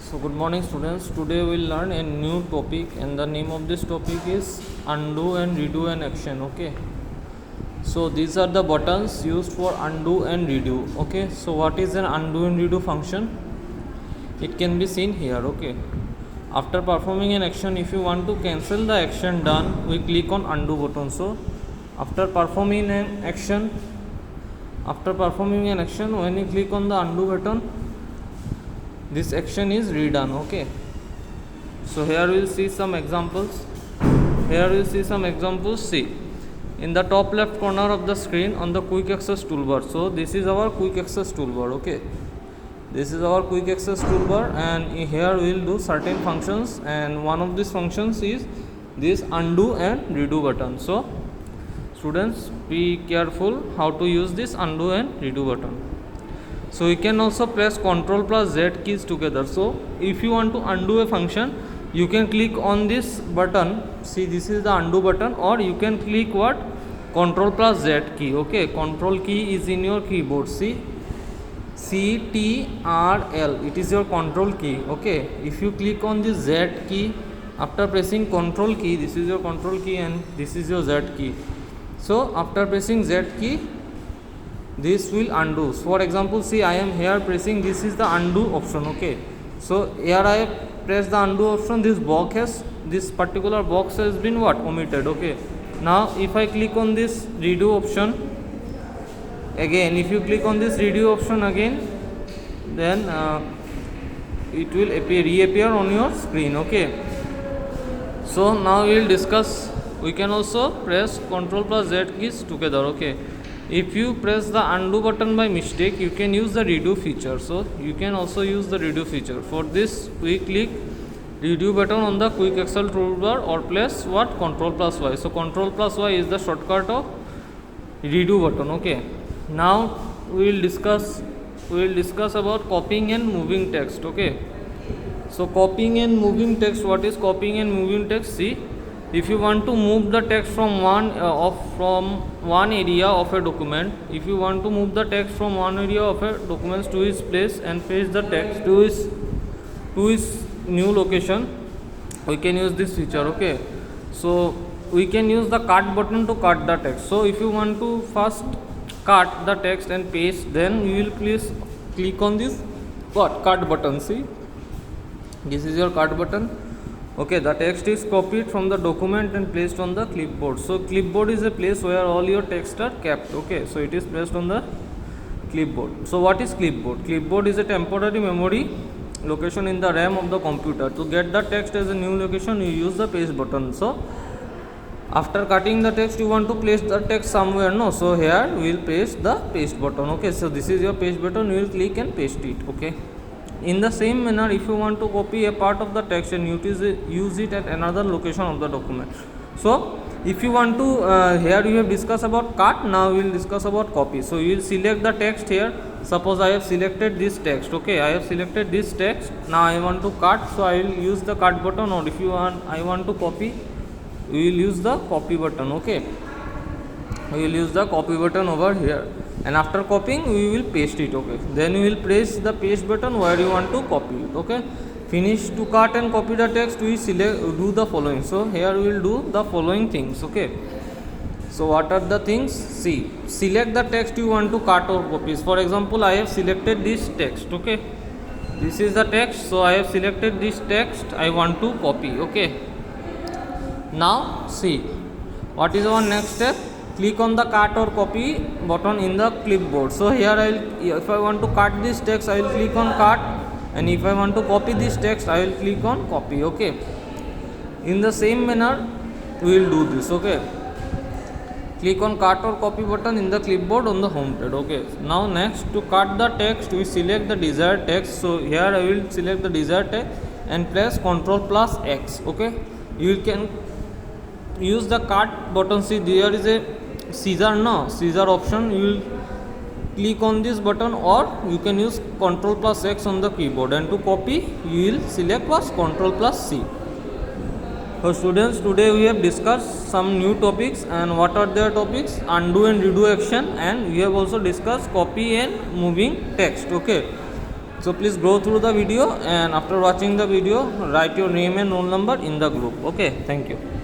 So good morning students. Today we will learn a new topic and the name of this topic is undo and redo an action. Okay. So these are the buttons used for undo and redo. Okay. So what is an undo and redo function? It can be seen here. Okay. After performing an action, if you want to cancel the action done, we click on undo button. So after performing an action, when you click on the undo button, this action is redone. Okay, so here we'll see some examples. See, in the top left corner of the screen on the quick access toolbar, so this is our quick access toolbar. Okay, this is our quick access toolbar, and here we'll do certain functions, and one of these functions is this undo and redo button. So students, be careful how to use this undo and redo button. So you can also press Ctrl plus Z keys together. So if you want to undo a function, you can click on this button. See, this is the undo button, or you can click what? Ctrl plus Z key. Okay, Control key is in your keyboard. See, CTRL, it is your control key. Okay, if you click on this Z key after pressing control key, this is your control key and this is your Z key. So after pressing Z key, this will undo. So for example, see, I am here pressing, this is the undo option. Okay, so here I have pressed the undo option. This particular box has been what? Omitted. Okay, now if I click on this redo option again, if you click on this redo option again, then it will reappear on your screen. Okay, so now we will discuss. We can also press Ctrl plus Z keys together. Okay, if you press the undo button by mistake, you can use the redo feature. So you can also use the redo feature. For this, we click redo button on the quick access toolbar or press what? Ctrl plus Y. So Ctrl plus Y is the shortcut of redo button. Okay, now we will discuss about copying and moving text. Okay, so copying and moving text. What is copying and moving text? See, if you want to move the text from one area of a document, if you want to move the text from one area of a document to its place and paste the text to its new location, we can use this feature. Okay, so we can use the cut button to cut the text. So if you want to first cut the text and paste, then you will please click on this cut button. See, this is your cut button. Okay, the text is copied from the document and placed on the clipboard. So clipboard is a place where all your text are kept. Okay, so it is placed on the clipboard. So what is clipboard? Clipboard is a temporary memory location in the RAM of the computer. To get the text as a new location, you use the paste button. So after cutting the text, you want to place the text somewhere, no? So here we will paste the paste button. Okay, so this is your paste button. You will click and paste it. Okay, in the same manner, if you want to copy a part of the text and use it at another location of the document. So if you want to, here we have discussed about cut, now we will discuss about copy. So you will select the text here. Suppose I have selected this text. Okay, I have selected this text. Now I want to cut, so I will use the cut button, or if you want, I want to copy, we will use the copy button. Okay, we will use the copy button over here, and after copying we will paste it. Okay, then we will press the paste button where you want to copy it. Okay, finish. To cut and copy the text, we do the following. So here we will do the following things. Okay, so what are the things? See, select the text you want to cut or copy. For example, I have selected this text. Okay, this is the text, so I have selected this text, I want to copy. Okay, now see, what is our next step? Click on the cut or copy button in the clipboard. So here if I want to cut this text, I will click on cut, and if I want to copy this text, I will click on copy. Okay, in the same manner we will do this. Okay, click on cut or copy button in the clipboard on the home page. Okay, now next, to cut the text, we select the desired text. So here I will select the desired text and press Ctrl plus X. Okay, you can use the cut button. See, there is a scissor option. You will click on this button, or you can use Ctrl plus X on the keyboard, and to copy you will select was Ctrl plus C. So students, today we have discussed some new topics, and what are their topics? Undo and redo action, and we have also discussed copy and moving text. Okay, So please go through the video, and after watching the video write your name and roll number in the group. Okay, thank you.